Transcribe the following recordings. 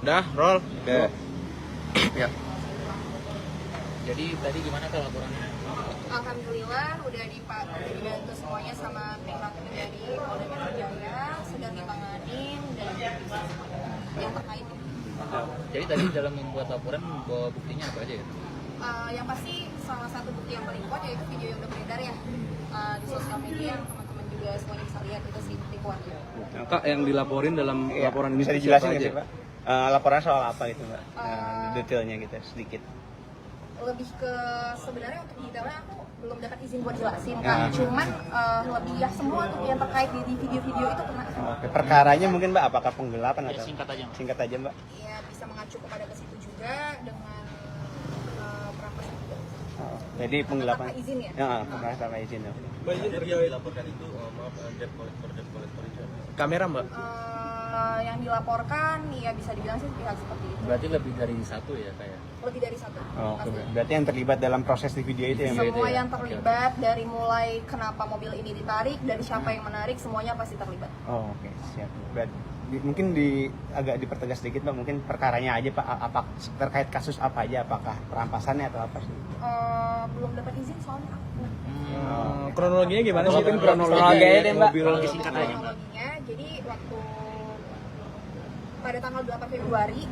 Udah, roll. Oke. Ya. Jadi tadi gimana kalau laporannya? Alhamdulillah udah dibantu semuanya sama pihak dari Polda Metro Jaya, sedang ditanganin dan yang terkait. Jadi tadi dalam membuat laporan bawa buktinya apa aja ya? Yang pasti salah satu bukti yang paling kuat yaitu video yang udah beredar ya di sosial media, yang teman-teman juga semuanya bisa lihat itu sih bukti kuatnya. Kak, yang dilaporin dalam laporan ini bisa dijelasin nggak sih, Pak? Laporan soal apa gitu, Mbak? Detailnya gitu sedikit. Lebih ke sebenarnya untuk detailnya aku belum dapat izin buat jelasin kan, cuman lebih ya semua tuh yang terkait di video-video itu kena. Oke, perkaranya mungkin Mbak apakah penggelapan Ya, atau singkat aja. Singkat aja, Mbak. Ya bisa mengacu kepada ke situ juga dengan perampasan juga. Jadi penggelapan. Tanpa izin ya? Ya, penggelapan tanpa izin. Ya. Mbak, ini terkait dilaporkan itu, maaf, debt collector itu. kamera, Mbak. Yang dilaporkan ya bisa dibilang sih pihak seperti itu. Berarti lebih dari satu ya kayak? Lebih dari satu. Oh, pasti. berarti yang terlibat dalam proses di video itu ya, Mbak? Semua yang terlibat dari mulai kenapa mobil ini ditarik, dari siapa yang menarik, semuanya pasti terlibat. Oh, oke, siap. Mungkin agak dipertegas sedikit, Mbak. Mungkin perkaranya aja, Pak. Apa terkait kasus apa aja? Apakah perampasannya atau apa sih? Belum dapat izin soalnya aku. Kronologinya gimana sih? Kronologi- Kronologinya deh, Mbak. mobil. Kronologi singkat aja, Mbak. Kronologinya, jadi waktu pada tanggal 8 Februari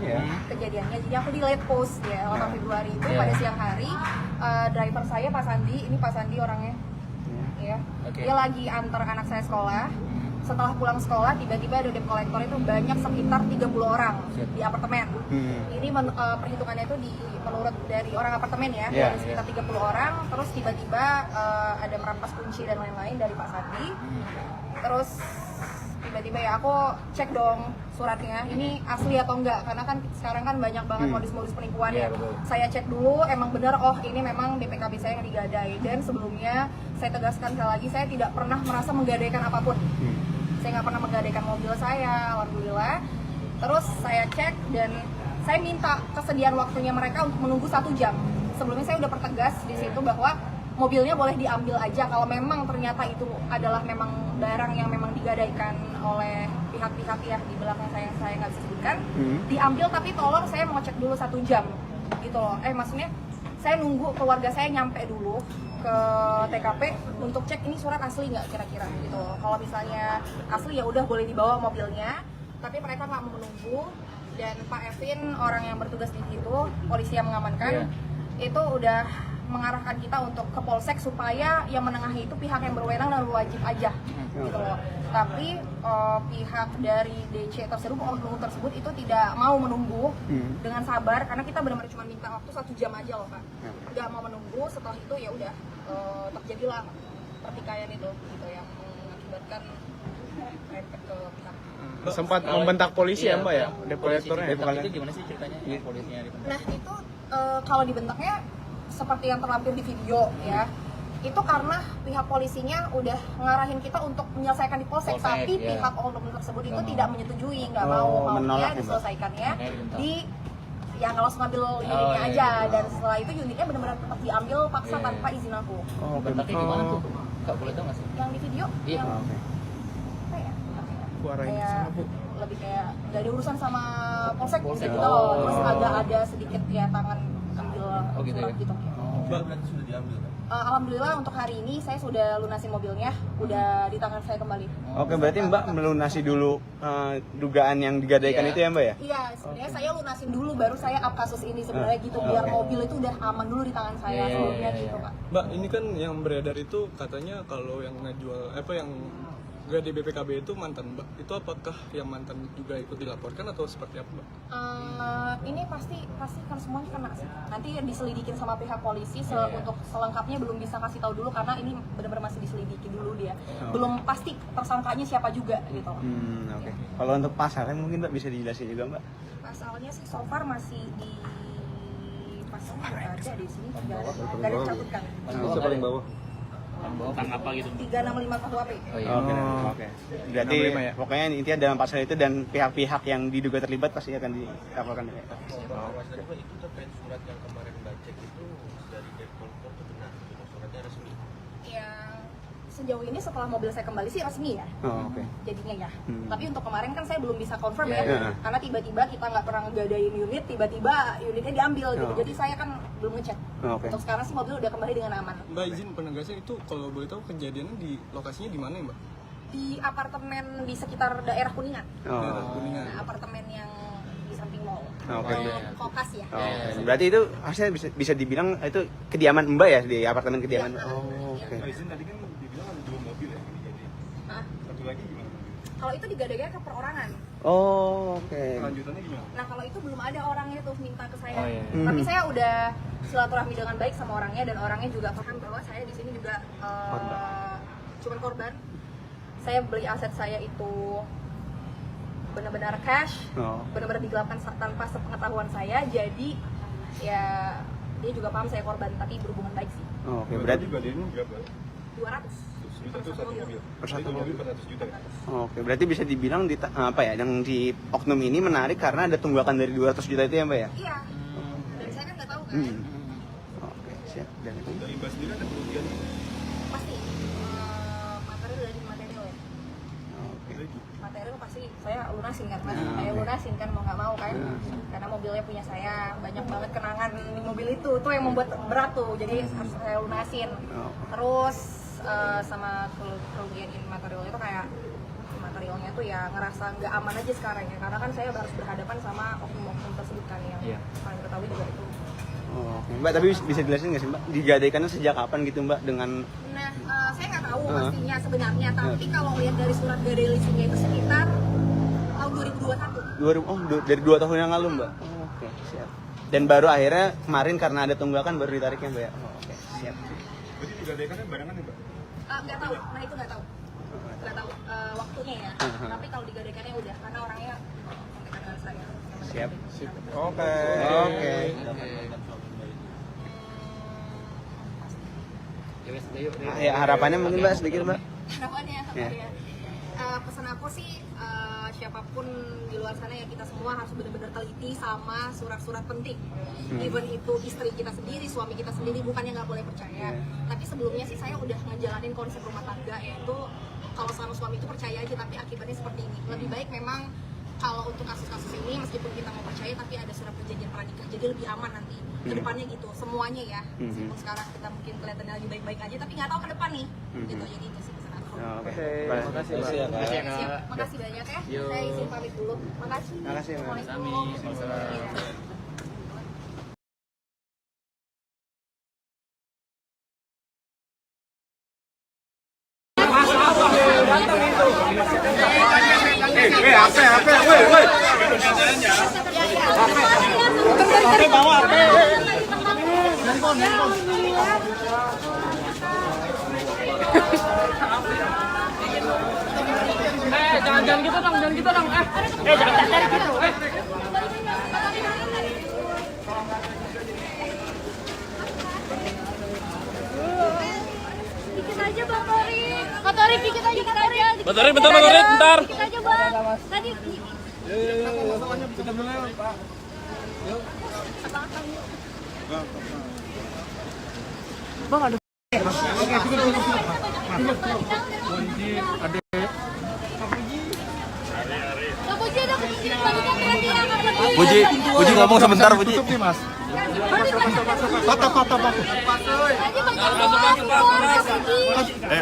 kejadiannya, jadi aku di late post ya 8 Februari itu pada siang hari, driver saya Pak Sandi, ini Pak Sandi orangnya, ya, dia lagi antar anak saya sekolah. Setelah pulang sekolah, tiba-tiba ada debt collector itu banyak sekitar 30 orang di apartemen. Ini perhitungannya itu menurut dari orang apartemen ya, dari sekitar 30 orang. Terus tiba-tiba ada merampas kunci dan lain-lain dari Pak Sandi. Terus tiba-tiba ya aku cek dong suratnya, ini asli atau enggak, karena kan sekarang kan banyak banget modus-modus penipuan ya. Saya cek dulu, emang benar, oh ini memang DPKB saya yang digadai. Dan sebelumnya saya tegaskan sekali lagi, saya tidak pernah merasa menggadaikan apapun. Saya nggak pernah menggadaikan mobil saya, alhamdulillah. Terus saya cek dan saya minta kesediaan waktunya mereka untuk menunggu 1 jam. Sebelumnya saya udah pertegas di situ bahwa mobilnya boleh diambil aja kalau memang ternyata itu adalah memang barang yang memang digadaikan oleh pihak-pihak ya di belakang saya nggak bisa sebutkan. Diambil, tapi tolong saya mau cek dulu 1 jam gitu loh. Maksudnya saya nunggu keluarga saya nyampe dulu ke TKP untuk cek ini surat asli nggak kira-kira gitu. Kalau misalnya asli ya udah boleh dibawa mobilnya, tapi mereka nggak mau menunggu. Dan Pak Evin, orang yang bertugas di situ, polisi yang mengamankan, itu udah mengarahkan kita untuk ke polsek supaya yang menengahi itu pihak yang berwenang dan wajib aja gitu loh. Tapi pihak dari DC tersebut, oknum tersebut itu tidak mau menunggu dengan sabar, karena kita benar-benar cuma minta waktu 1 jam aja loh Pak. Nggak mau menunggu, setelah itu ya udah terjadilah pertikaian itu gitu yang mengakibatkan rempet ke pihak. Sempat membentak polisi ya, Mbak ya? Debt collectornya. Itu gimana sih ceritanya? Polisinya dibentak. Nah itu kalau dibentaknya seperti yang terlampir di video ya, itu karena pihak polisinya udah ngarahin kita untuk menyelesaikan di polsek, tapi pihak oknum tersebut itu tidak menyetujui, nggak maunya diselesaikannya di yang langsung ngambil unitnya aja. Dan setelah itu unitnya benar-benar tetap diambil paksa tanpa izin aku. Bentaknya gimana tuh? Nggak boleh tahu nggak sih? Yang di video yang apa ya? Kayak lebih kayak nggak ada urusan sama polsek gitu loh. Terus agak ada sedikit ya tangan ambil surat gitu. Mbak, berarti sudah diambil kan? Alhamdulillah untuk hari ini saya sudah lunasin mobilnya, udah di tangan saya kembali. Oke, berarti Mbak melunasi dulu dugaan yang digadaikan itu ya, Mbak ya? Iya, sebenarnya saya lunasin dulu baru saya up kasus ini sebenarnya gitu, biar mobil itu udah aman dulu di tangan saya sebelumnya gitu Pak. Mbak, ini kan yang beredar itu katanya kalau yang ngejual yang gak di BPKB itu mantan Mbak. Itu apakah yang mantan juga ikut dilaporkan atau seperti apa Mbak? Ini pasti kan semuanya kena sih. Nanti diselidikin sama pihak polisi. Untuk selengkapnya belum bisa kasih tahu dulu karena ini benar-benar masih diselidiki dulu dia. Belum pasti tersangkanya siapa juga gitu. Oke. Kalau untuk pasalnya mungkin Mbak bisa dijelasin juga Mbak? Pasalnya sih so far masih di pasalnya ada di sini, nggak ada cabutkan. Paling bawah. Tentang apa gitu? 365 KUHP. Oke. Berarti pokoknya intinya dalam pasal itu dan pihak-pihak yang diduga terlibat pasti akan dilaporkan. Mas Darifa, itu terkait surat yang kemarin Mbak cek itu dari debt collector itu benar? Suratnya resmi? Yang Sejauh ini setelah mobil saya kembali sih resmi ya. Oh, oke. Jadinya ya. Hmm. Tapi untuk kemarin kan saya belum bisa confirm ya. Iya. Karena tiba-tiba kita nggak pernah ngegadain unit, tiba-tiba unitnya diambil gitu. Oh. Jadi saya kan belum ngecek. Oh, oke. Untuk sekarang sih mobil udah kembali dengan aman. Mbak izin penegasan itu kalau boleh tahu kejadiannya di lokasinya di mana ya Mbak? Di apartemen di sekitar daerah Kuningan. Daerah Oh. Kuningan. Nah, apartemen yang di samping mall. Oke. Kokas ya. Oh, oke. Berarti itu harusnya bisa dibilang itu kediaman Mbak ya, di apartemen kediaman. Iya. Oh, oke. Iya. izin tadi kan dibilang ada 2 mobil ya ini jadi. Hah? Satu lagi gimana? Kalau itu digadainya ke perorangan. Oh, oke. Lanjutannya gimana? Nah kalau itu belum ada orangnya tuh minta ke saya. Oh, iya. Tapi Hmm. saya udah silaturahmi dengan baik sama orangnya dan orangnya juga paham bahwa saya di sini juga cuman korban. Saya beli aset saya itu benar-benar cash, Oh. benar-benar digelapkan tanpa sepengetahuan saya. Jadi ya dia juga paham saya korban, tapi berhubungan baik sih. Oh, oke. Berarti gadein berapa? 200 juta itu satu mobil. Per satu Itu mobil 400 juta ya? Oke, berarti bisa dibilang apa ya, yang di oknum ini menarik karena ada tunggakan dari 200 juta itu ya Mbak ya? Iya. Dan saya kan nggak tahu kan. Hmm. Oke, siap. Dan Dari Mbak sendiri ada kerugian Pasti material dari material ya. oke. Material pasti saya lunasin kan mas, saya lunasin kan mau nggak mau kan, karena mobilnya punya saya, banyak banget kenangan di mobil itu, tuh yang membuat berat tuh, jadi harus saya lunasin. Oh. Terus sama kerugian material itu kayak materialnya tuh ya ngerasa nggak aman aja sekarang ya, karena kan saya harus berhadapan sama oknum-oknum tersebut kan yang paling ketahui juga itu. Oh, oke. Mbak, tapi bisa jelasin nggak sih Mbak, digadaikannya sejak kapan gitu Mbak dengan Nah, saya nggak tahu pastinya sebenarnya, tapi kalau lihat dari surat gadai leasingnya itu sekitar tahun 2021. dari 2 tahun yang lalu Mbak? Oh, oke, siap. Dan baru akhirnya kemarin karena ada tunggakan baru ditariknya Mbak ya? Oh, oke, siap. Berarti digadaikannya barengan ya Mbak? Nggak tahu, nah itu nggak tahu waktunya ya. Tapi kalau digadaikannya udah, karena orangnya kontekan dengan saya. Siap. Oke. Oke. Ya, harapannya mungkin Mbak sedikit Mbak. Harapannya Ya. ya. Pesan aku sih siapapun di luar sana ya, kita semua harus benar-benar teliti sama surat-surat penting. Even itu istri kita sendiri, suami kita sendiri, bukannya nggak boleh percaya. Tapi sebelumnya sih saya udah ngejalanin konsep rumah tangga, yaitu kalau sama suami itu percaya aja, tapi akibatnya seperti ini. Lebih baik memang kalau untuk kasus-kasus ini meskipun kita mau percaya tapi ada surat perjanjian pranikah, jadi lebih aman nanti ke depannya gitu semuanya ya. Meskipun sekarang kita mungkin kelihatannya lagi baik-baik aja tapi nggak tahu ke depan nih gitu, jadi itu sih pesan aku. Oke. Terima kasih Mbak. Siap, makasih banyak ya. Saya izin pamit dulu. Makasih. Makasih, Mbak. Assalamualaikum. Iya. Dikit aja Bang Tori. Kak Tori dikit aja Kak Tori. Bang Tori, bentar, Bang Tori, bentar. Dikit aja Bang. Tadi Kak Puji ada Puji bagikan berarti ya Kak Puji. Puji ngomong sebentar, Puji. Tadi banyak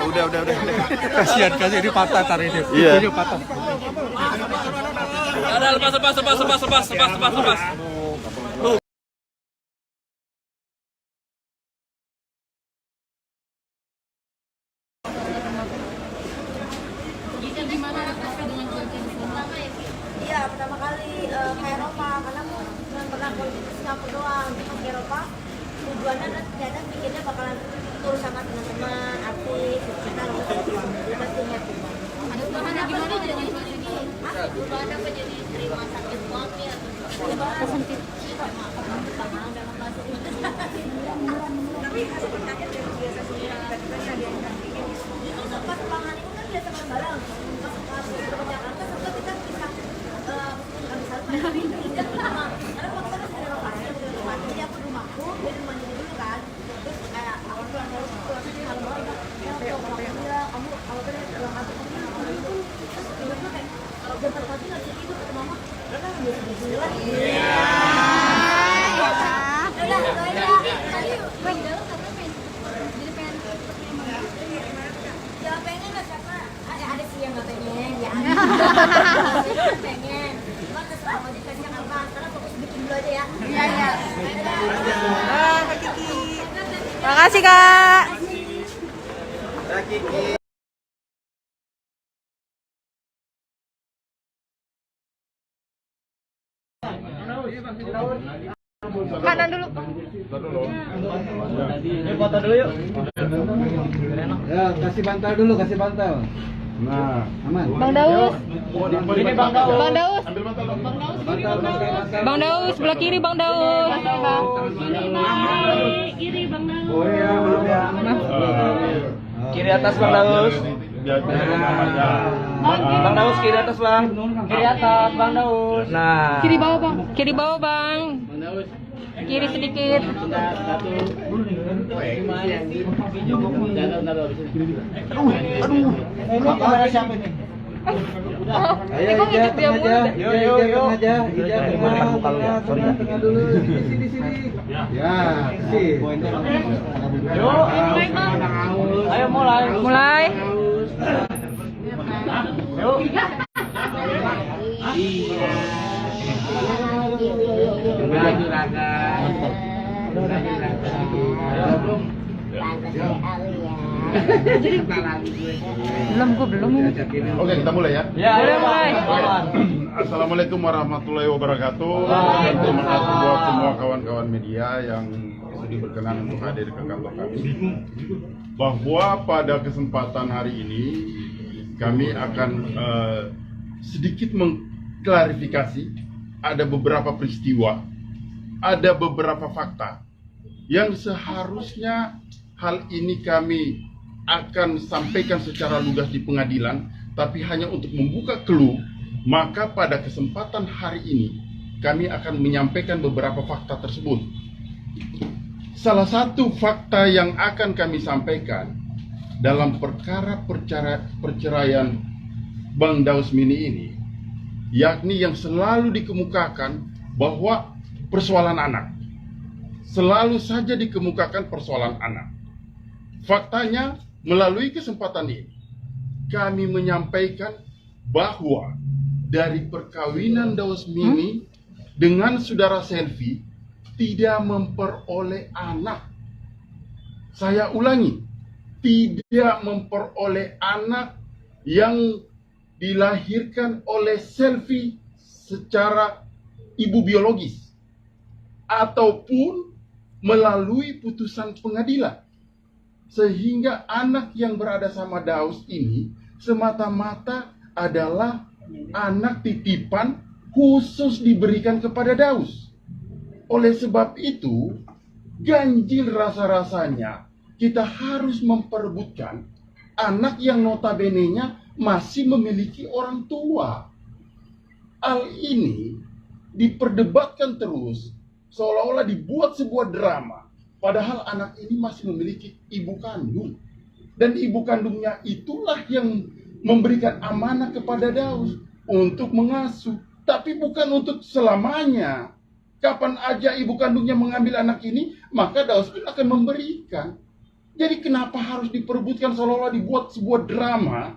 Udah. Kasihan ini patah tari ini. Iya. Patah. Ada lepas. Iya, pertama kali ke Eropa karena aku cuma pernah politik ke Singapura doang. Cuma ke Eropa tujuannya dan ternyata pikirnya bakalan tur sama teman-teman, artis, kita pasti happy. Ada perubahan gimana jadi ini? Perubahan apa jadi terima sakit suami atau kesentit? Tapi hasil penyakit yang biasa sudah tiba-tiba dia dampingin. Itu sempat pangan itu kan biasa bareng. Pas ke Jakarta sempat kita bisa karena waktu itu ada lokasi jadi aku di rumahku dia di rumahnya dulu kan, terus kayak awal pulang malam malam ya waktu bilang jam 4 pagi nggak bisa tidur kata mama. Karena udah sebulan. Udah, doain ya. Tadi main di dalam karena pengen jadi pengen ya pengen lah karena ada sih yang nggak pengen ya ada pengen cuma terserah aja kasih apa sekarang fokus bikin dulu aja ya. Iya. Kak Kiki. Makasih Kak. Kanan dulu. Ini foto dulu yuk. Ya, kasih bantal dulu, kasih bantal. Nah, aman. Bang Daus. Ini Bang Daus. Bang Daus. Bang Daus sebelah kiri Bang Daus. Oh iya, belum ya. Kiri atas Bang Daus. Bang Daus kiri atas Bang. Kiri atas Bang Daus. Nah. Kiri bawah Bang. Kiri bawah Bang. Kiri sedikit. Bapak siapa nih? Ayo, Ija, tengah aja. Yuk, aja. Ija, tengah dulu. Di sini. Ya, sih. Yuk. Ayo mulai. Mulai. Yuk. Belum. Oke, kita mulai ya. Ya, ayo Mulai. Assalamualaikum warahmatullahi wabarakatuh. Terima kasih buat semua kawan-kawan media yang sudi berkenan untuk hadir ke kantor kami. Bahwa pada kesempatan hari ini kami akan sedikit mengklarifikasi ada beberapa peristiwa, ada beberapa fakta yang seharusnya hal ini kami akan sampaikan secara lugas di pengadilan, tapi hanya untuk membuka clue. Maka pada kesempatan hari ini kami akan menyampaikan beberapa fakta tersebut. Salah satu fakta yang akan kami sampaikan dalam perkara perceraian Bang Daus Mini ini, yakni yang selalu dikemukakan bahwa persoalan anak. Selalu saja dikemukakan persoalan anak. Faktanya, melalui kesempatan ini, kami menyampaikan bahwa dari perkawinan Daus Mini dengan saudara Selvi tidak memperoleh anak. Saya ulangi, tidak memperoleh anak yang dilahirkan oleh Selvi secara ibu biologis ataupun melalui putusan pengadilan. Sehingga anak yang berada sama Daus ini semata-mata adalah anak titipan khusus diberikan kepada Daus. Oleh sebab itu, ganjil rasa-rasanya kita harus memperebutkan anak yang notabene-nya masih memiliki orang tua. Hal ini diperdebatkan terus, seolah-olah dibuat sebuah drama. Padahal anak ini masih memiliki ibu kandung. Dan ibu kandungnya itulah yang memberikan amanah kepada Daus untuk mengasuh. Tapi bukan untuk selamanya. Kapan aja ibu kandungnya mengambil anak ini, maka Daus pun akan memberikan. Jadi kenapa harus diperebutkan seolah-olah dibuat sebuah drama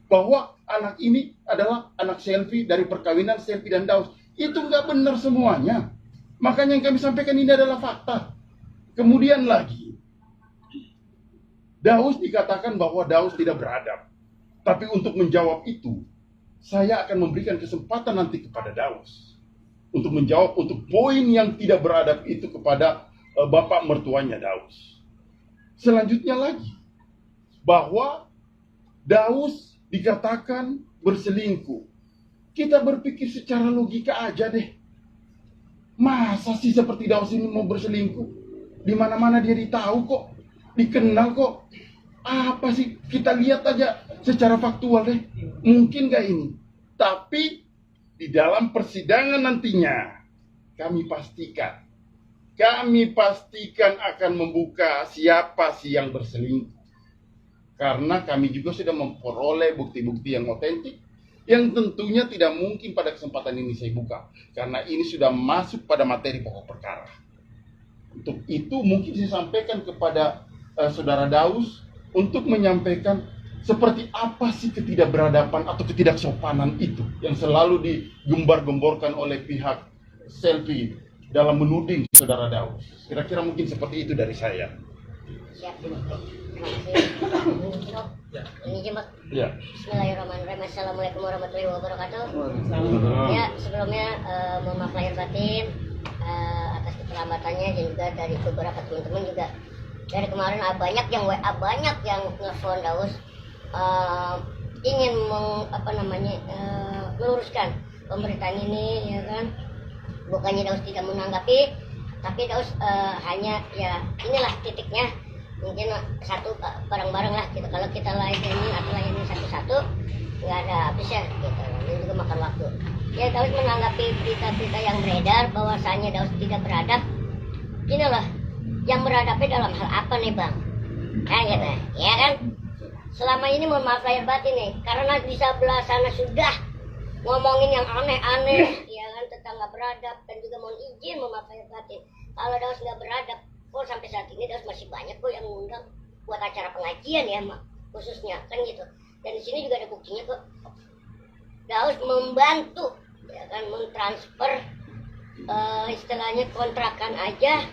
bahwa anak ini adalah anak Selvi dari perkawinan Selvi dan Daus. Itu nggak benar semuanya. Makanya yang kami sampaikan ini adalah fakta. Kemudian lagi, Daus dikatakan bahwa Daus tidak beradab. Tapi untuk menjawab itu, saya akan memberikan kesempatan nanti kepada Daus untuk menjawab untuk poin yang tidak beradab itu kepada bapak mertuanya Daus. Selanjutnya lagi, bahwa Daus dikatakan berselingkuh. Kita berpikir secara logika aja deh. Masa sih seperti Daus ini mau berselingkuh? Di mana-mana dia ditahu kok, dikenal kok. Apa sih? Kita lihat aja secara faktual deh. Mungkin gak ini? Tapi di dalam persidangan nantinya kami pastikan akan membuka siapa sih yang berselingkuh. Karena kami juga sudah memperoleh bukti-bukti yang otentik yang tentunya tidak mungkin pada kesempatan ini saya buka karena ini sudah masuk pada materi pokok perkara. Untuk itu mungkin saya sampaikan kepada saudara Daus untuk menyampaikan seperti apa sih ketidakberadaban atau ketidaksopanan itu yang selalu digembar-gemborkan oleh pihak Selfie dalam menuding saudara Daus. Kira-kira mungkin seperti itu dari saya. Siap. Terima kasih. Ini Jembak. Ya. Bismillahirrahmanirrahim. Assalamualaikum warahmatullahi wabarakatuh. Ya, sebelumnya mohon maaf lahir batin atas keterlambatannya dan juga dari beberapa teman-teman juga. Dari kemarin banyak yang WA, banyak yang nelfon Daus ingin meluruskan pemberitaan ini, ya kan. Bukannya Daus tidak menanggapi, tapi Daus hanya ya inilah titiknya. Mungkin satu bareng-bareng lah gitu. Kalau kita layani atau layani satu-satu nggak ada habisnya gitu. Ini juga makan waktu. Ya Daus menanggapi berita-berita yang beredar bahwasanya Daus tidak beradab. Inilah yang beradabnya dalam hal apa nih Bang? Kan gitu, ya kan? Selama ini mohon maaf lahir batin nih, karena di sebelah sana sudah ngomongin yang aneh-aneh, ya kan, tentang nggak beradab, dan juga mohon izin mohon maaf lahir batin. Kalau Daus nggak beradab, kok sampai saat ini Daus masih banyak kok yang ngundang buat acara pengajian ya, khususnya kan gitu. Dan di sini juga ada buktinya kok. Daus membantu, ya kan, mentransfer istilahnya kontrakan aja.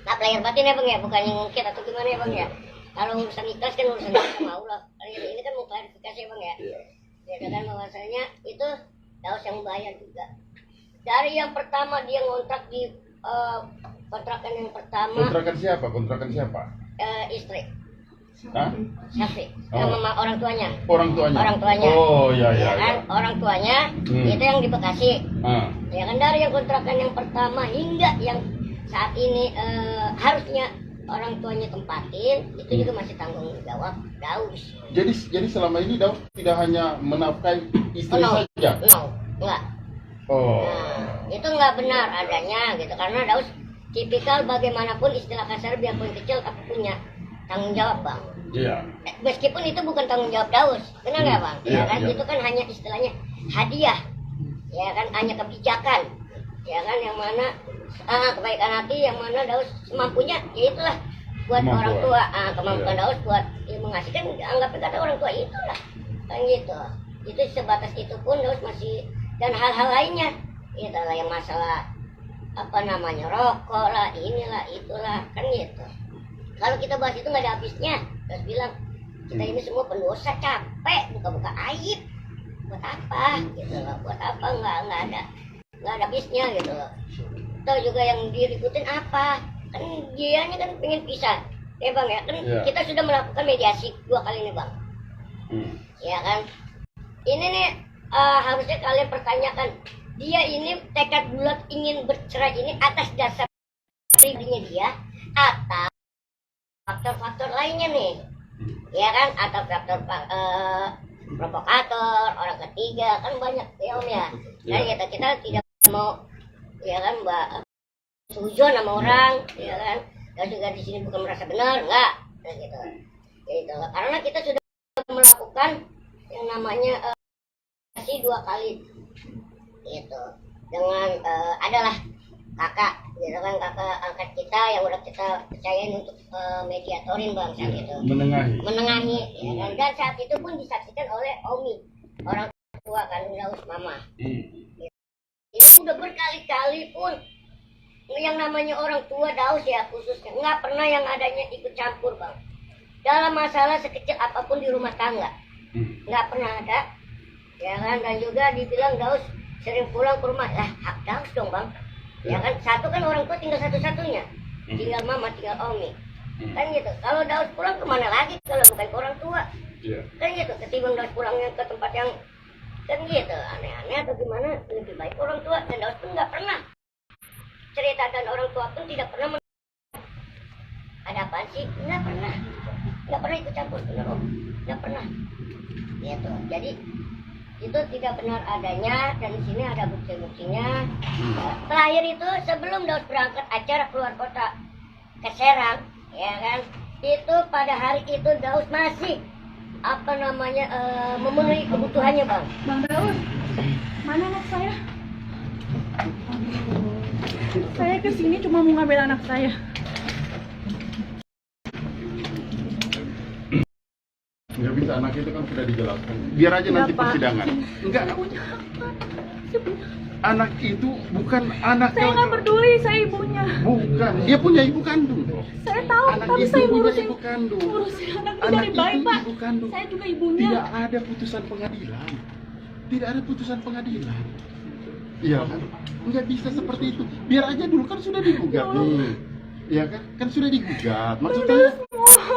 Maaf lahir batin ya Bang ya, bukan yang ngungkit atau gimana ya Bang ya. Kalau urusan ikhlas kan urusan kita sama Allah. Ini kan mau klarifikasi ya Bang ya. Ya kan bahwasanya itu Daus yang bayar juga. Dari yang pertama dia ngontrak di kontrakan yang pertama. Kontrakan siapa? Kontrakan siapa? Istri. Hah? Syafi. Oh. Sama orang tuanya. Orang tuanya. Orang tuanya. Oh iya Ya iya. kan, Ya. orang tuanya itu yang di Bekasi. Ya kan, dari yang kontrakan yang pertama hingga yang saat ini harusnya orang tuanya tempatin, itu juga masih tanggung jawab Daus. Jadi selama ini Daus tidak hanya menafkahi istri saja. No, enggak. Oh. Nah, itu enggak benar adanya gitu, karena Daus tipikal bagaimanapun istilah kasar biarpun kecil tapi punya tanggung jawab Bang. Iya. Meskipun itu bukan tanggung jawab Daus, benar nggak Bang? Iya, Ya kan, iya. itu kan hanya istilahnya hadiah, ya kan, hanya kebijakan, ya kan, yang mana kebaikan hati yang mana Daus semampunya, ya itulah buat Kemampuan. orang tua, kemampuan Iya. Daus buat mengasihkan, anggap kata orang tua itulah, kan gitu. Itu sebatas itu pun Daus masih, dan hal-hal lainnya, itulah yang masalah rokok lah, inilah itulah, kan gitu. Kalau kita bahas itu nggak ada habisnya. Daus bilang kita ini semua pendosa, capek buka-buka aib, buat apa gitu loh, buat apa, nggak ada habisnya gitu loh. Tahu juga yang diributin apa, kan dianya kan pengen pisah ya Bang ya, kan kita sudah melakukan mediasi 2 kali nih Bang. Ya kan, ini nih harusnya kalian pertanyakan, dia ini tekad bulat ingin bercerai ini atas dasar pribadinya dia atau faktor-faktor lainnya nih, ya kan, atau faktor provokator, orang ketiga, kan banyak ya Om ya. Dan kita tidak mau, ya kan, suzon sama orang, ya kan, dan juga di sini bukan merasa benar, enggak, nah, gitu. Gitu. Karena kita sudah melakukan yang namanya 2 kali, gitu, dengan adalah kakak, gitu kan, kakak angkat kita yang udah kita percayain untuk mediatorin Bang saat itu, menengahi, ya kan, dan saat itu pun disaksikan oleh Omi, orang tua kandung Daus, mama. Itu udah berkali-kali pun yang namanya orang tua Daus ya khususnya nggak pernah yang adanya ikut campur Bang dalam masalah sekecil apapun di rumah tangga, nggak pernah ada, ya kan. Dan juga dibilang Daus sering pulang ke rumah, lah hak Daus dong Bang, ya kan. Satu kan orang tua tinggal satu-satunya, tinggal mama, tinggal Omi, kan gitu. Kalau Daus pulang kemana lagi kalau bukan ke orang tua, kan gitu. Ketimbang Daus pulangnya ke tempat yang kan gitu aneh-aneh atau gimana, lebih baik orang tua. Dan Daus pun nggak pernah cerita, dan orang tua pun tidak pernah ada apaan sih, nggak pernah ikut campur, bener Om, nggak pernah gitu. Jadi itu tidak benar adanya, dan di sini ada bukti-buktinya. Terakhir itu sebelum Daus berangkat acara keluar kota ke Serang, ya kan, itu pada hari itu Daus masih apa namanya memenuhi kebutuhannya, Bang. Bang Daud, mana anak saya? Saya kesini cuma mau ngambil anak saya. Nggak bisa, anak itu kan sudah dijelaskan. Biar aja nanti persidangan. Enggak. Anak itu bukan anak. Saya nggak peduli, saya ibunya. Bukan, dia punya ibu kandung. Saya tahu, Anak tapi itu saya punya ngurusin ibu kandung. anak itu Anak dari bayi, itu Pak. ibu kandung. Saya juga ibunya. Tidak ada putusan pengadilan. Tidak ada putusan pengadilan. Iya kan? Nggak bisa seperti itu. Biar aja dulu kan sudah digugat nih. Iya kan? Kan sudah digugat. Maksudnya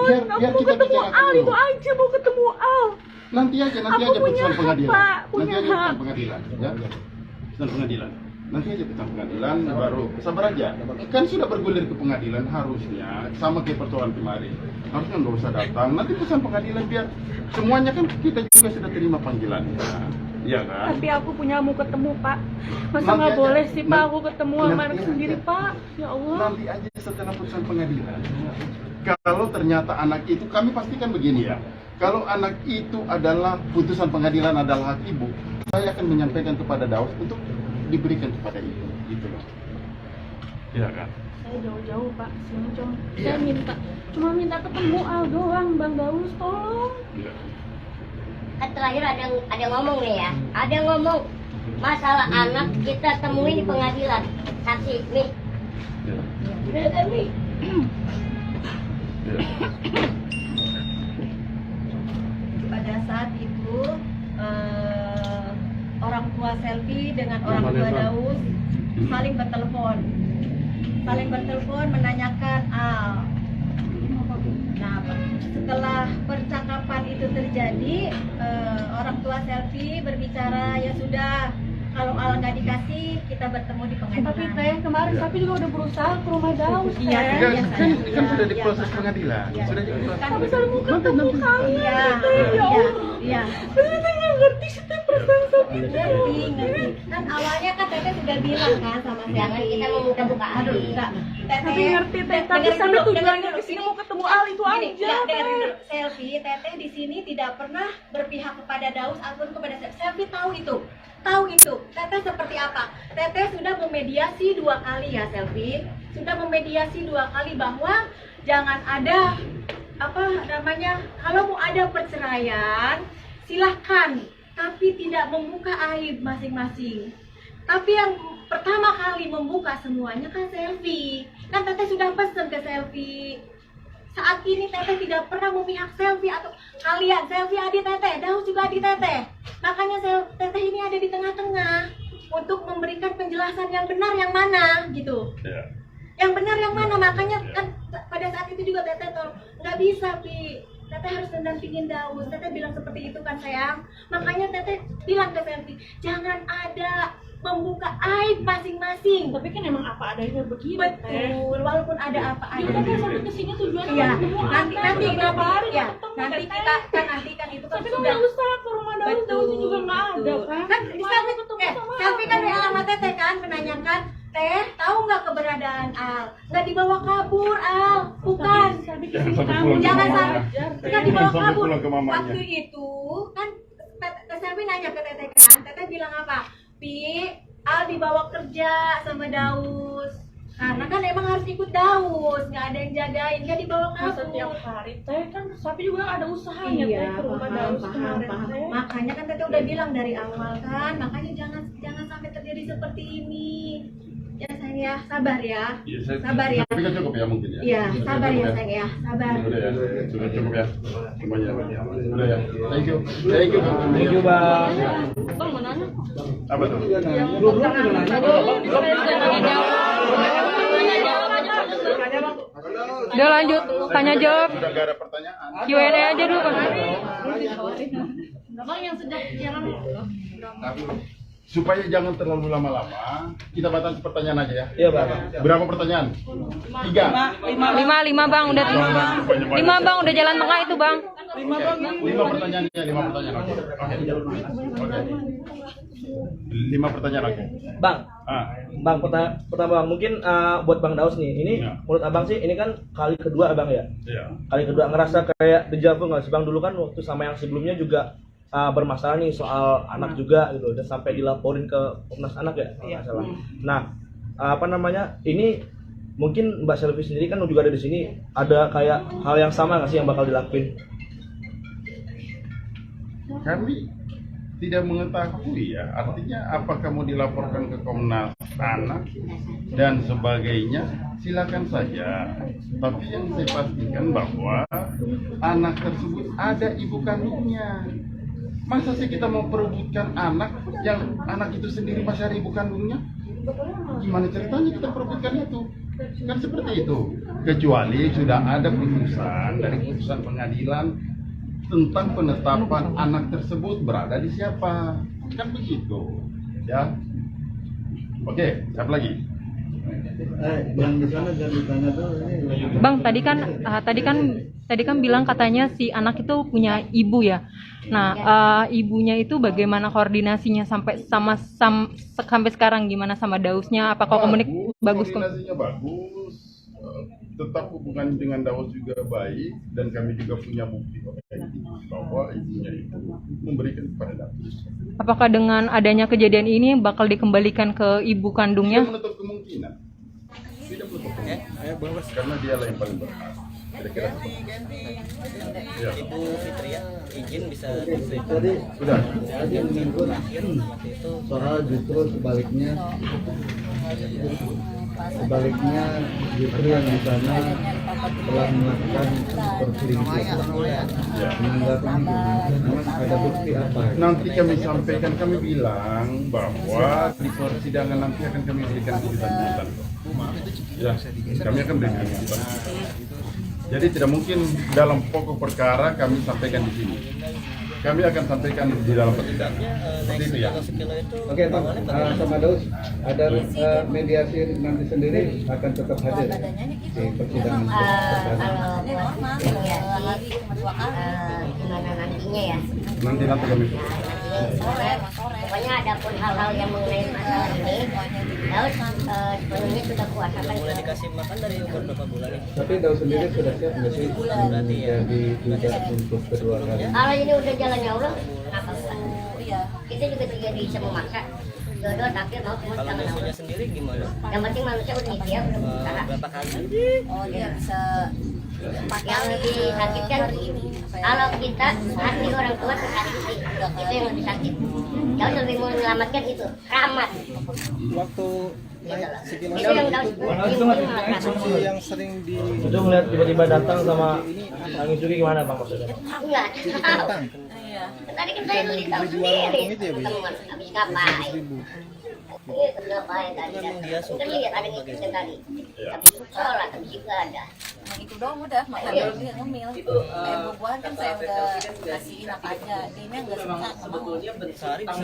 biar Aku mau kita ketemu bicarakan Al, dulu. itu aja mau ketemu Al. Nanti aja Aku punya putusan hak, pengadilan. Pak. Nanti Punya aja hak. putusan pengadilan, ya. Putusan pengadilan. Nanti aja putusan pengadilan baru sabar aja. Kan sudah bergulir ke pengadilan harusnya sama kayak persoalan kemarin. Harusnya nggak usah datang. Nanti putusan pengadilan biar semuanya kan kita juga sudah terima panggilannya. Iya kan? Tapi aku punya mau ketemu, Pak. Masa Nanti nggak aja. boleh sih, Pak, aku ketemu sama Nanti anak aja. sendiri, Pak? Ya Allah. Nanti aja setelah putusan pengadilan. Kalau ternyata anak itu, kami pastikan begini ya. Kalau anak itu adalah putusan pengadilan adalah hak ibu, saya akan menyampaikan kepada Daus untuk diberikan kepada ibu, gitu loh. Iya kan? Saya jauh-jauh, Pak. Sini cuma Iya. saya cuma minta ketemu Al doang, Bang Daus, tolong. Iya. Kan terakhir ada ngomong nih ya. Ada ngomong masalah anak kita temuin di pengadilan. Saksi nih. Iya. Bener kan nih? Iya. Pada saat itu orang tua Selvi dengan orang tua Daus saling bertelepon menanyakan Al. Nah, setelah percakapan itu terjadi, orang tua Selvi berbicara, ya sudah, kalau Al nggak dikasih, kita bertemu di pengadilan. Tapi Teh, kemarin Sapi juga udah berusaha ke rumah Daus, Iya, Teh. Enggak, kan sudah Iya, diproses iya. pengadilan. Iya. Sudah diproses. Tapi saya mau ketemu kalian, Iya, Teh. Ya iya, Allah. iya. Tapi saya nggak ngerti sih, Teh, perasaan Sapi. Ngerti. Kan awalnya kan Teteh sudah bilang kan sama Jangan Selvi. kita membuka-buka Aduh, hati. enggak. Tapi ngerti, Teh. Tapi sampai tujuannya ke sini mau ketemu Al itu Gini, aja, enggak, dengerin Teh. dulu. Selvi, Teteh di sini tidak pernah berpihak kepada Daus ataupun kepada Selvi. Selvi tahu itu. Tahu itu. Teteh seperti apa? Teteh sudah memediasi 2 kali ya, Selvi. Sudah memediasi 2 kali bahwa jangan ada apa namanya, kalau mau ada perceraian silahkan, tapi tidak membuka aib masing-masing. Tapi yang pertama kali membuka semuanya kan Selvi. Kan Teteh sudah pesan ke Selvi. Saat ini Teteh tidak pernah memihak Selvi atau kalian. Selvi adik Teteh, Daus juga adik Teteh. Makanya Teteh ini ada di tengah-tengah untuk memberikan penjelasan yang benar yang mana gitu. Iya. Yang benar yang mana, makanya kan pada saat itu juga Teteh tolong, nggak bisa Pi, Teteh harus mendampingin Daus. Teteh bilang seperti itu kan sayang. Makanya Teteh bilang ke Selvi, jangan ada membuka aib masing-masing. Tapi kan emang apa adanya begitu, Teh. Betul, walaupun ada apa Ya aja. udah, Teh, sampai kesini tujuannya Iya, ketemu Al. nanti Teh. Udah berapa hari ya, nggak ketemu, nanti Teh. kita kan nanti kan itu kan Tapi kan sudah udah usaha ke rumah Daus, Dausnya juga nggak ada, betul. kan? Kan Gimana Selvi ketemu ketemu sama Selvi Al? kan WA sama Teteh kan menanyakan, Teh, tahu nggak keberadaan Al? Nggak dibawa kabur Al, bukan. Sampai Jangan kesini sampai kamu pulang ke Jangan mamanya. sampai nggak dibawa Sampai kabur. pulang ke mamanya. Waktu itu kan Teh Selvi nanya ke Teteh kan, Teteh bilang apa? Pi, Al dibawa kerja sama Daus. Karena kan emang harus ikut Daus, nggak ada yang jagain, nggak dibawa Masa kabur. tiap hari, Teh, kan Sapi juga ada usahanya, Teh, ke rumah Daus kemarin, Teh. Makanya kan Teteh udah bilang dari awal kan, makanya jangan sampai terjadi seperti ini. Ya sayang ya, sabar ya. Iya, Sabar ya. Tapi kan cukup ya mungkin ya. Iya, sabar Cukup ya sayang ya, sabar. Sudah ya, sudah cukup ya. Semuanya. Sudah ya. Thank you. Thank you. Thank you, Bang. Bang, mana aja? Apa tuh? Udah lanjut, tanya jawab. Sudah nggak ada pertanyaan. Q&A aja dulu, Bang. Bang, yang sedang jalan. Supaya jangan terlalu lama-lama, kita batasi pertanyaan aja ya. Iya, Bang. Berapa pertanyaan? 3. Lima Bang, udah 5 Bang, udah jalan tengah itu Bang. 5 pertanyaan ya, 5 pertanyaan. Oke. Oke. 5 pertanyaan oke. Bang, Bang, pertama Bang, mungkin buat Bang Daus nih, ini menurut Abang sih, ini kan kali kedua Abang ya? Iya. Kali kedua, ngerasa kayak dejavu nggak sih Bang? Dulu kan waktu sama yang sebelumnya juga bermasalah nih soal anak juga gitu, dan sampai dilaporin ke Komnas Anak ya, kalau nggak salah. Nah, apa namanya, ini mungkin Mbak Selvi sendiri kan juga ada di sini, ada kayak hal yang sama nggak sih yang bakal dilakuin? Kami tidak mengetahui ya, artinya apakah mau dilaporkan ke Komnas Anak dan sebagainya, silakan saja. Tapi yang saya pastikan bahwa anak tersebut ada ibu kandungnya. Masa sih kita mau perebutkan anak yang anak itu sendiri masih ada ibu kandungnya? Gimana ceritanya kita perebutkan itu? Kan seperti itu. Kecuali sudah ada putusan dari putusan pengadilan tentang penetapan anak tersebut berada di siapa, kan begitu ya. Oke, siapa lagi? Bang, tadi kan bilang katanya si anak itu punya ibu ya. Nah, ibunya itu bagaimana koordinasinya sampai sampai sekarang, gimana sama Dausnya? Apakah bagus? Koordinasinya bagus. Tetap hubungan dengan Daus juga baik, dan kami juga punya bukti bahwa ibunya itu memberikan kepada Daus. Apakah dengan adanya kejadian ini bakal dikembalikan ke ibu kandungnya? Tidak menutup kemungkinan. Tidak menutup kemungkinan. Karena dialah yang paling berhak. Kira-kira ya. Ibu Fitria izin bisa Tadi sudah. Tadi menyebut soal justru sebaliknya justru yang di sana telah melakukan perselingkuhan. Menanggapi memang ada bukti apa? Nanti kami sampaikan, kami bilang bahwa di persidangan nanti akan kami berikan kejutan-kejutan. Ya, kami akan berikan kejutan. Jadi tidak mungkin dalam pokok perkara kami sampaikan di sini. Kami akan sampaikan di dalam persidangan. Seperti itu ya. Oke Bang, sama Daus, ada mediasi nanti sendiri akan tetap hadir di persidangan. Gimana nantinya ya? Nanti kami. Pokoknya ada pun hal-hal yang mengenai masalah ini, Daus sepenuhnya sudah kuasa kan. mulai dikasih makan dari umur berapa bulan ya? Tapi Daus sendiri sudah siap nggak sih? Berarti ya. Jadi juga untuk kedua kali. Kalau ini udah jalannya Allah, kenapa enggak? Iya. Kita juga tidak bisa memaksa. Dua-dua takdir mau semua Kalau tangan Allah. musuhnya sendiri gimana? Yang penting manusia udah ikhtiar, udah berusaha. Berapa kali? Oh dia bisa yang lebih sakit kan kalau kita hati orang tua tersakiti, itu yang lebih sakit. Jauh lebih menyelamatkan itu rahmat. Waktu Itu yang yang sering di Itu ngeliat tiba-tiba datang sama Angin Sugi gimana Bang maksudnya? enggak. Tadi kan saya tahu sendiri. Teman habis ngapain? Ini ngapain tadi? Kita lihat ada ngikutin tadi. Habis sholat, habis ibadah. Itu doang udah, makan dulu dia ngemil. Buah-buahan kan saya udah kasihin apa aja. Dia nggak suka, nggak mau. Sehari bisa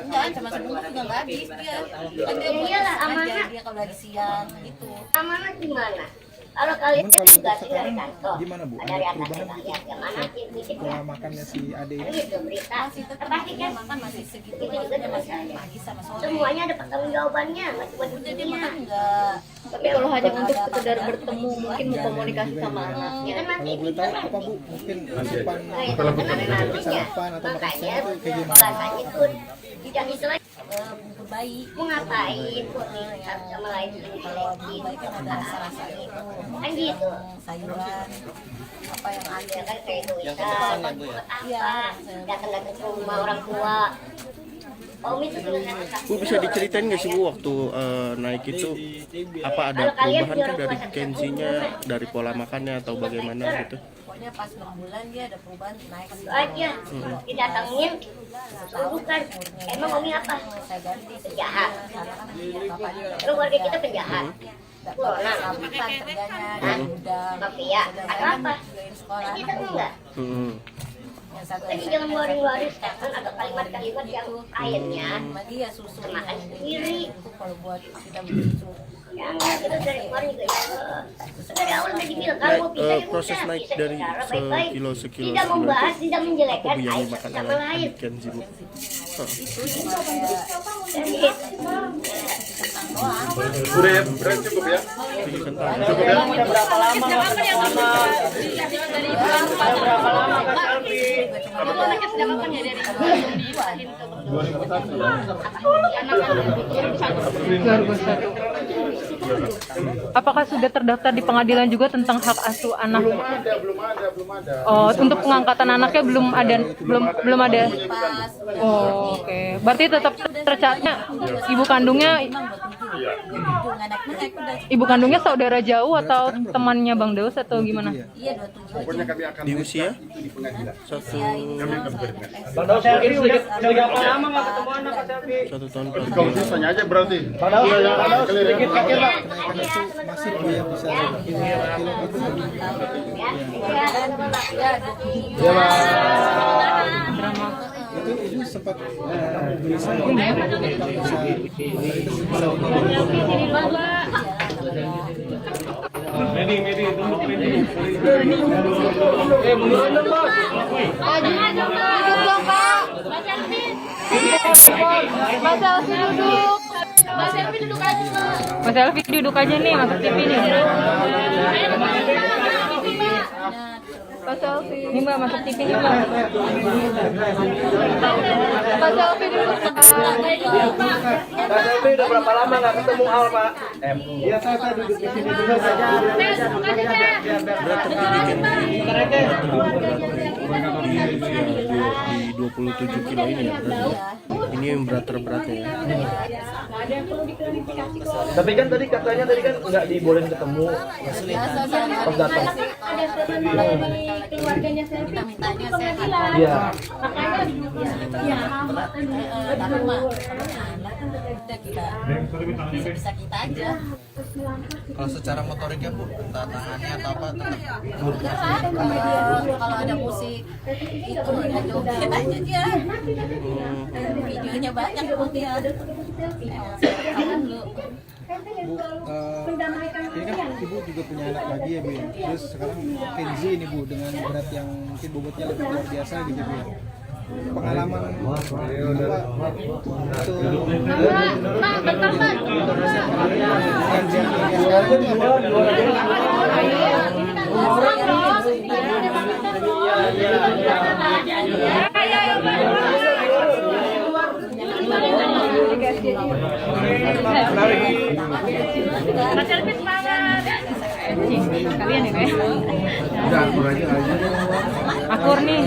Enggak, cuma sebungkus juga nggak habis dia. Kan dia buat Iyalah, aja amanah. dia kalau lagi siang gitu. Amanah gimana? Kalau kalian tugasnya dari kantor, gimana Bu? dari Ada atas perubahan ya, yang mana sih pola makannya si Ade ini? itu berita Masih tetap pasti kan makan masih segitu, itu juga maksudnya masih masalah. pagi sama sore. Semuanya ada pertanggungjawabannya, masih buat Udah dia dunia. makan enggak. Tapi kalau hanya untuk sekedar bertemu, mungkin mau komunikasi sama anaknya. Ya kan nanti Kalau boleh tahu apa Bu? Mungkin asupan Kan ada nantinya. sarapan atau makan Makanya siang itu kayak gimana? makanya itu tidak istilah Bubur bayi. mau ngapain kok nih satu sama lain Kalau bubur bayi kan ada rasa-rasanya itu. kan gitu. Sayuran apa yang ada Ya kan kayak itu Yang kita kepesan ya, Bu, ya? apa datang-datang ke rumah orang tua. Om itu juga Bu, bisa diceritain nggak sih Bu waktu naik itu apa ada perubahan kan dari kensinya, dari pola makannya atau bagaimana gitu? pokoknya pas 6 bulan dia ada perubahan naik aja didatangin bukan emang Omi apa saya ganti penjahat karena kan bapaknya keluarga kita penjahat corona bukan kerjanya udah mafia atau apa sekolah kita enggak yang satu lagi jangan waring-waring sekarang ada kalimat-kalimat yang akhirnya sama dia susu makan sendiri kalau buat kita bersusu ya enggak kita dari kemarin juga ya dari awal udah dibilang kalau mau pisah ya proses udah, naik pisah dari secara baik-baik. sekilo Tidak membahas, tidak apa menjelekkan Bu yang air dimakan sama oleh lain. Kenzi Bu? itu cuma kayak Udah cukup ya? Cukup ya? Udah berapa lama nggak ketemu anak? Berapa lama Kak Selvi? Kamu anaknya sudah kapan ya dari diisahin ke 2001. Apakah sudah terdaftar di pengadilan juga tentang hak asuh anak? Belum ada. Oh, untuk pengangkatan anaknya belum ada. Oh, oke. Berarti tetap tercatatnya ibu kandungnya saudara jauh atau temannya Bang Daus atau gimana? Pokoknya kami akan Di usia di pengadilan. satu Bang Daus Selvi sudah berapa lama nggak ketemu anak Kak Selvi? 1 tahun. Kalau sisanya aja berarti. Bang Daus, sedikit kakek Bang. Masih belum bisa Ya Bang. itu sempat bisa Munduran dong Bos. Mas Selvi duduk aja nih, masuk TV nih. Mas Selvi. Ini Mbak masuk TV nih Mbak. Mas Selvi duduk. Kak Selvi udah berapa lama nggak ketemu Al Pak? Iya, saya duduk di sini dulu saja. Di 27 kilo ini ya berarti. Ini yang berat terberatnya ya. Tapi kan tadi katanya nggak dibolehin ketemu pas datang. Keluarganya Selvi Mintanya sehat. Iya. Tapi mah bisa kita aja. Kalau secara motoriknya Bu, tangannya atau apa tetap Kalau ada musik itu ya joget aja dia. Videonya banyak kok dia. Bu, ini kan ibu juga punya anak lagi ya Bu ya. Terus sekarang Kenzi ini Bu dengan berat yang mungkin bobotnya lebih luar biasa gitu Bu ya. Pengalaman Kalian ya guys. Akur nih.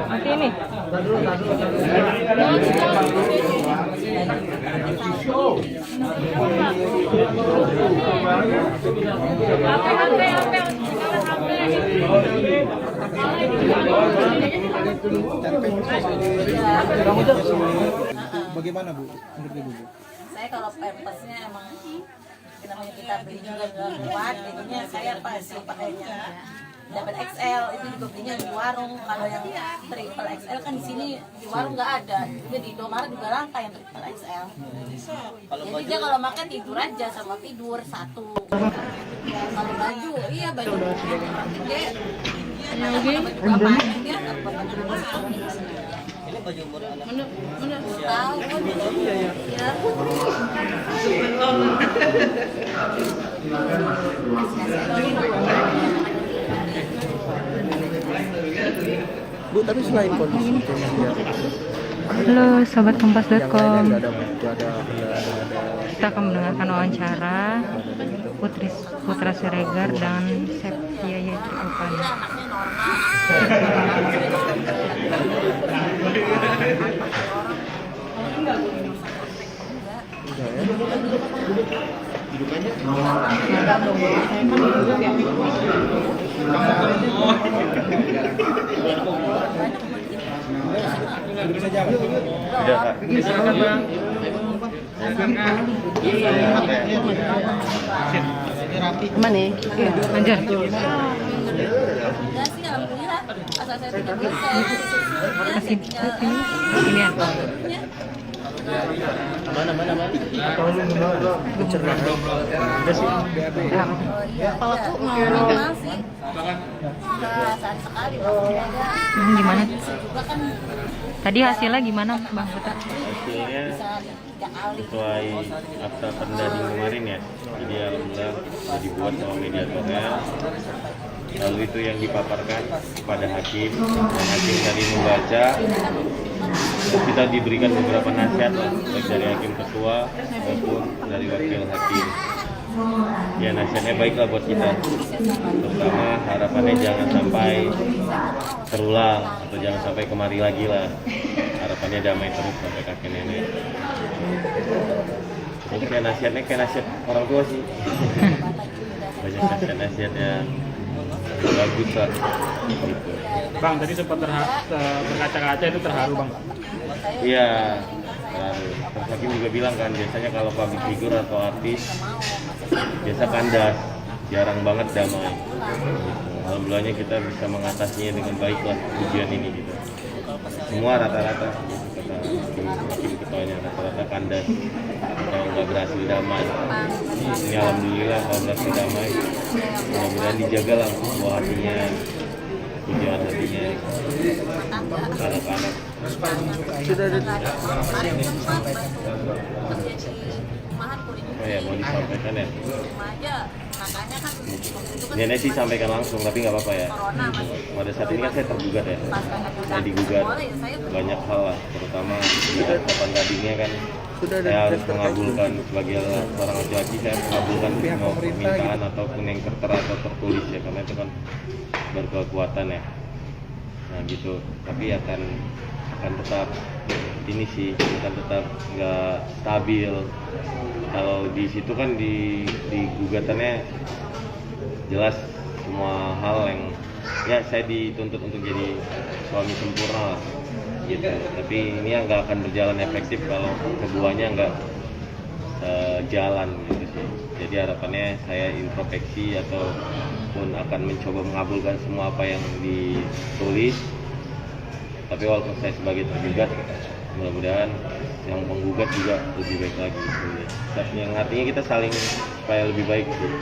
Mati ini. bagaimana Bu menurut Ibu? Saya kalau pampasnya emang namanya kita beli juga dalam kuat, jadinya saya pasti pakainya double XL, itu juga belinya di warung. Kalau yang triple XL kan di sini di warung nggak ada, juga di Indomaret juga langka yang triple XL. Jadi dia kalau makan tidur aja sama tidur satu. Kalau baju, iya baju gede. ini baju umur anak. Tahu kan? Ya. Bu, tapi selain kondisi itu ya. Halo sobat kompas.com. Yang lainnya nggak ada Kita akan mendengarkan wawancara Putra Siregar dan Septia Yaitu Opan. Bisa jalan. Aman nih? Iya, lanjut. Enggak sih, alhamdulillah. Asal saya tidak bisa. Kasih ini ya. pencernaan. Kalau tuh normal sih. Perasaan sekali Bang. Gimana? Juga kan Tadi hasilnya gimana Bang Putra? Hasilnya bisa 3 kali. sesuai akta pendading kemarin ya. Jadi alhamdulillah sudah dibuat sama mediatornya. Lalu itu yang dipaparkan kepada hakim dan hakim tadi membaca. Terus kita diberikan beberapa nasihat baik dari hakim ketua maupun dari wakil hakim. Ya nasihatnya baiklah buat kita. Terutama harapannya jangan sampai terulang atau jangan sampai kemari lagi lah. Harapannya damai terus sampai kakek nenek. Ini kayak nasihatnya kayak nasihat orang tua sih. Banyak nasihat yang bagus lah. Gitu. Bang, tadi sempat berkaca-kaca itu terharu Bang. Iya, terharu. Terus hakim juga bilang kan biasanya kalau public figure atau artis biasa kandas, jarang banget damai. Alhamdulillahnya kita bisa mengatasinya dengan baik lah ujian ini gitu. Semua rata-rata kata hakim ketuanya rata-rata kandas atau nggak berhasil damai. Ini alhamdulillah kalau berhasil damai, mudah-mudahan dijaga lah buah hatinya, tujuan hatinya anak-anak. Sudah ada Oh ya, mau disampaikan ya? Nenek sih sampaikan langsung, tapi nggak apa-apa ya. Pada saat ini kan saya tergugat ya. Saya digugat banyak hal lah, terutama kapan tadinya kan saya harus mengabulkan sebagai seorang laki-laki, saya mengabulkan semua permintaan ataupun yang tertera atau tertulis ya, karena itu kan berkekuatan ya. Nah gitu, tapi akan tetap ini sih, akan tetap nggak stabil. Kalau di situ kan di gugatannya jelas semua hal yang ya saya dituntut untuk jadi suami sempurna lah gitu. Tapi ini nggak akan berjalan efektif kalau keduanya nggak jalan gitu sih. Jadi harapannya saya introspeksi ataupun akan mencoba mengabulkan semua apa yang ditulis. Tapi walaupun saya sebagai tergugat, mudah-mudahan yang penggugat juga lebih baik lagi gitu ya. Yang artinya kita saling supaya lebih baik gitu.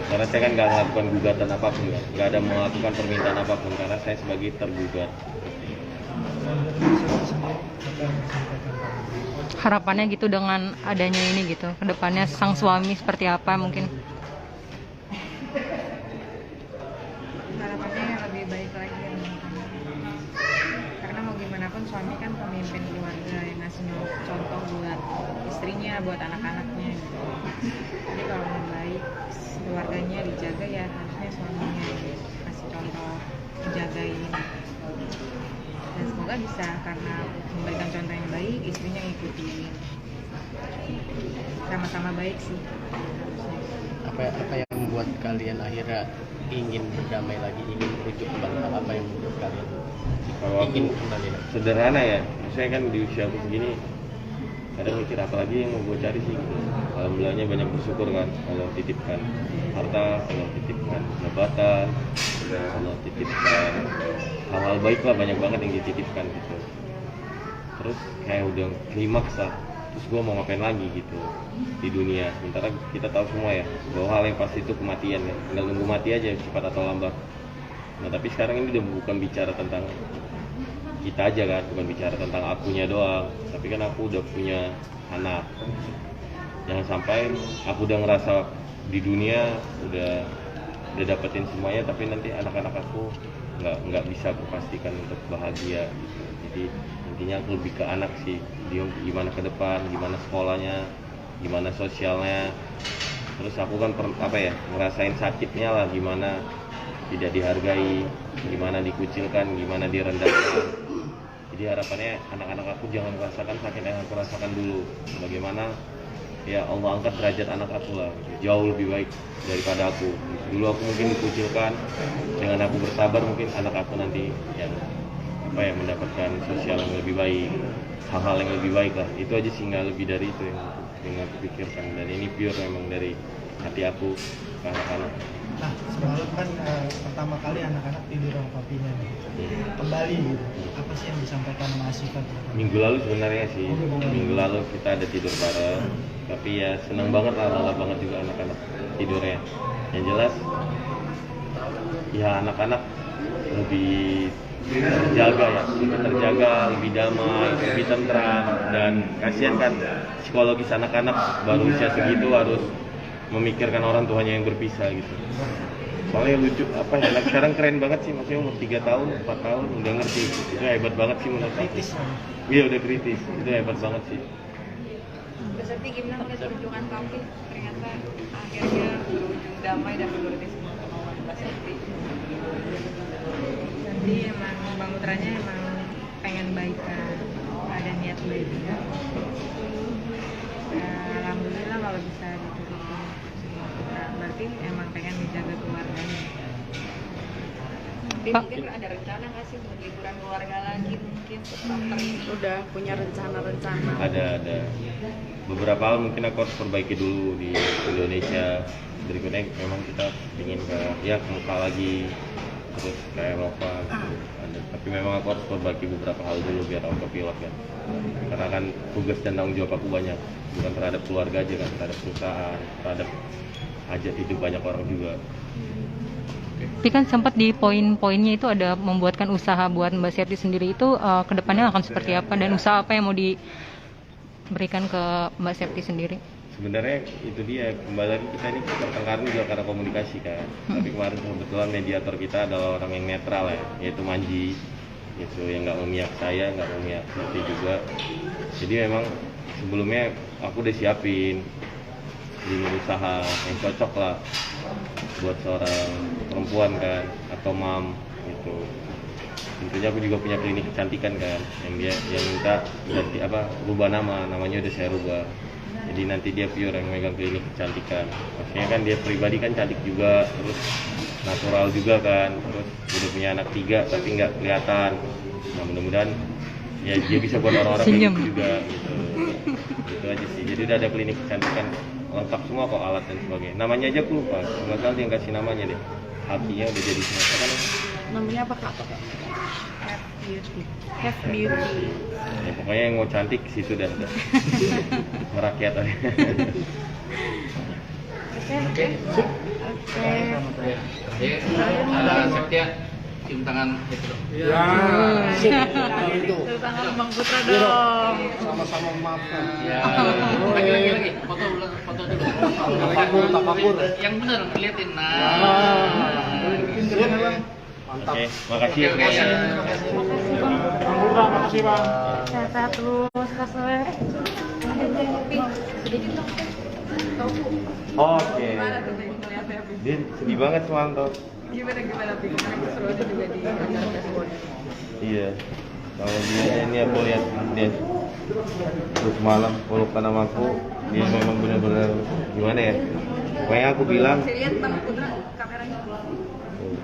Karena saya kan nggak melakukan gugatan apapun, nggak ada melakukan permintaan apapun karena saya sebagai tergugat. Harapannya gitu dengan adanya ini gitu, kedepannya sang suami seperti apa mungkin? Harapannya lebih baik lagi ya, karena mau gimana pun suami kan pemimpin keluarga yang ngasih contoh buat istrinya, buat anak-anaknya gitu. Jadi kalau mau baik keluarganya dijaga ya harusnya suaminya kasih contoh menjagain. Dan semoga bisa karena memberikan contoh yang baik, istrinya ngikutin. Sama-sama baik sih. Apa yang membuat kalian akhirnya ingin berdamai lagi, ingin merujuk kembali? Apa yang membuat kalian ingin kembali? Sederhana ya, saya kan di usia aku segini kadang mikir apa lagi yang mau gue cari sih gitu. Alhamdulillahnya banyak bersyukur kan kalau titipkan harta, kalau titipkan jabatan, kalau titipkan hal-hal baik lah, banyak banget yang dititipkan gitu. Terus kayak udah klimaks lah, terus gue mau ngapain lagi gitu di dunia. Sementara kita tahu semua ya bahwa hal yang pasti itu kematian ya, tinggal nunggu mati aja cepat atau lambat. Nah tapi sekarang ini udah bukan bicara tentang kita aja kan, bukan bicara tentang akunya doang, tapi kan aku udah punya anak. Jangan sampai aku udah ngerasa di dunia udah dapetin semuanya, tapi nanti anak-anak aku nggak bisa aku pastikan untuk bahagia gitu. Jadi intinya aku lebih ke anak sih, dia gimana ke depan, gimana sekolahnya, gimana sosialnya. Terus aku kan ngerasain sakitnya lah, gimana tidak dihargai, gimana dikucilkan, gimana direndahkan. Jadi harapannya anak-anak aku jangan merasakan sakit yang aku rasakan dulu. Bagaimana ya Allah angkat derajat anak aku lah, jauh lebih baik daripada aku. Dulu aku mungkin dikucilkan, dengan aku bersabar mungkin anak aku nanti yang mendapatkan sosial yang lebih baik, hal-hal yang lebih baik lah. Itu aja sih, nggak lebih dari itu yang aku pikirkan. Dan ini pure memang dari hati aku ke anak-anak. Nah, semalam kan pertama kali anak-anak tidur sama papinya kembali gitu. Apa sih yang disampaikan sama Asifat? Minggu lalu sebenarnya sih, minggu lalu kita ada tidur bareng. Tapi ya senang banget lah, malah banget juga anak-anak tidurnya. Yang jelas ya anak-anak lebih terjaga, lebih damai, lebih tentram, dan kasihan kan psikologis anak-anak baru usia segitu harus memikirkan orang tuanya yang berpisah gitu. Soalnya lucu anak sekarang keren banget sih, maksudnya umur 3 tahun, 4 tahun udah ngerti, itu hebat banget sih menurut aku. Iya udah kritis, itu hebat banget sih. Berarti gimana melihat perjuangan Kavi ternyata akhirnya berujung damai dan menuruti semua kemauan Mbak Septi. Jadi emang Bang Putranya emang pengen baikan, ada niat baik ya. Alhamdulillah kalau bisa diturutin semua Putra, berarti emang pengen menjaga keluarganya. Tapi mungkin ada rencana nggak sih untuk liburan keluarga lagi mungkin setelah ini? Udah punya rencana-rencana? Ada beberapa hal mungkin aku harus perbaiki dulu di Indonesia. Berikutnya memang kita ingin ke muka lagi, terus ke Eropa gitu. Tapi memang aku harus perbaiki beberapa hal dulu biar autopilot kan, karena kan tugas dan tanggung jawab aku banyak, bukan terhadap keluarga aja kan, terhadap perusahaan, terhadap hajat hidup banyak orang juga. Tapi kan sempat di poin-poinnya itu ada membuatkan usaha buat Mbak Septi sendiri itu kedepannya akan seperti apa, dan usaha apa yang mau diberikan ke Mbak Septi sendiri? Sebenarnya itu dia, kembali lagi kita ini pertengkaran juga karena komunikasi kan. Tapi kemarin kebetulan mediator kita adalah orang yang netral ya, yaitu Manji, itu yang nggak memihak saya, nggak memihak Septi juga. Jadi memang sebelumnya aku udah siapin dulu usaha yang cocok lah buat seorang perempuan kan, atau mam gitu. Tentunya aku juga punya klinik kecantikan kan, yang minta ganti rubah namanya udah saya rubah. Jadi nanti dia pure yang megang klinik kecantikan. Maksudnya kan dia pribadi kan cantik juga, terus natural juga kan, terus udah punya anak 3 tapi nggak kelihatan. Nah mudah-mudahan ya dia bisa buat orang-orang kayak gitu juga gitu. Gitu aja sih. Jadi udah ada klinik kecantikan lengkap semua kok, alat dan sebagainya. Namanya aja aku lupa, nggak salah dia kasih namanya deh. Hatinya udah jadi semua kan. Namanya apa Kak? Have Beauty. Ya, pokoknya yang mau cantik situ dah. Merakyat aja. Oke. Ada Septia cium tangan itu. Ya. Cium tangan Bang Putra dong. Sama-sama maafkan. Ya. Lagi. Foto dulu. Yang benar ngeliatin. Mantap. Oke, makasih. Makasih Bang. Sehat terus Kak Soe. Oke. Dia sedih banget semalam tau. Gimana Pi? Seru aja juga di acara Facebook. Iya. Kalau dia ini aku lihat dia terus malam pelukan sama aku, dia memang benar-benar gimana ya? Pokoknya aku bilang. Saya lihat Bang Putra kameranya.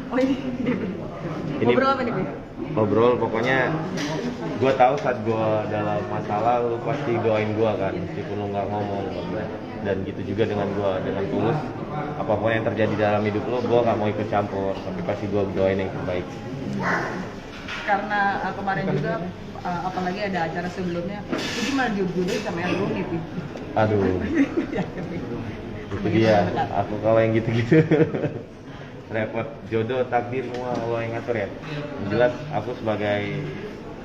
Oh ini. Ngobrol apa nih Pi? Ngobrol, pokoknya gue tahu saat gue dalam masalah lu pasti doain gue kan, meskipun lu nggak ngomong. Dan gitu juga dengan gue, dengan tulus, apapun yang terjadi dalam hidup lo, gue nggak mau ikut campur, tapi pasti gue doain yang terbaik. Karena kemarin juga apalagi ada acara sebelumnya, jadi malah jodoh sama yang Rumi Pi. Aduh, itu dia. Aku kalau yang gitu-gitu repot, jodoh takdir semua Allah yang ngatur ya. Yang jelas aku sebagai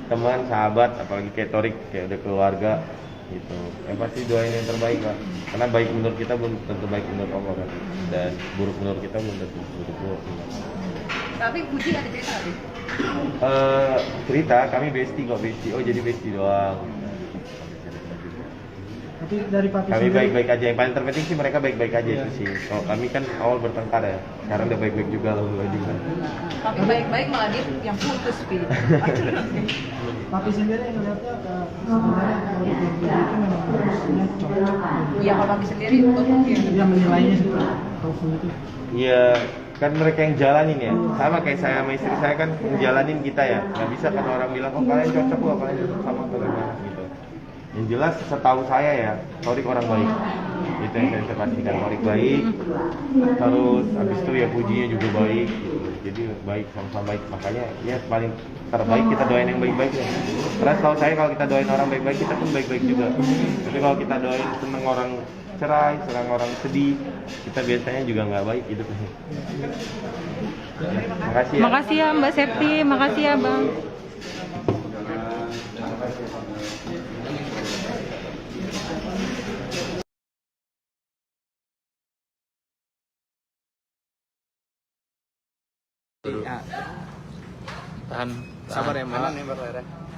teman, sahabat, apalagi kayak Torik, kayak udah keluarga gitu, yang pasti doain yang terbaik lah, karena baik menurut kita belum tentu baik menurut Allah kan, dan buruk menurut kita belum tentu buruk. Tapi Puji ada cerita sih? Cerita, kami bestie kok, bestie. Oh jadi bestie doang. Tapi dari Papi Kami sendiri, baik-baik aja, yang paling terpenting sih mereka baik-baik aja itu sih. Kalau kami kan awal bertengkar ya, sekarang udah baik-baik juga alhamdulillah juga. Tapi baik-baik malah dia yang putus Pi. Papi sendiri yang melihatnya sebenarnya kalau itu memang harusnya cocok. Iya kalau Papi sendiri itu Dia menilainya seperti Tofu itu. Iya, kan mereka yang jalanin ya, sama kayak saya sama istri saya kan menjalanin kita ya. Nggak bisa kan orang bilang, oh kalian cocok loh, kalian cocok sama bagaimana gitu. Yang jelas setahu saya ya, Torik orang baik. Itu yang saya pastikan, Torik baik. Terus habis itu ya Pujinya juga baik gitu. Jadi baik, sama-sama baik. Makanya ya paling terbaik kita doain yang baik-baik ya. Karena setahu saya kalau kita doain orang baik-baik, kita pun baik-baik juga. Tapi kalau kita doain seneng orang cerai, seneng orang sedih, kita biasanya juga nggak baik hidupnya. Makasih ya Mbak Septi, makasih ya Bang. Tahan, sabar ya Mbak.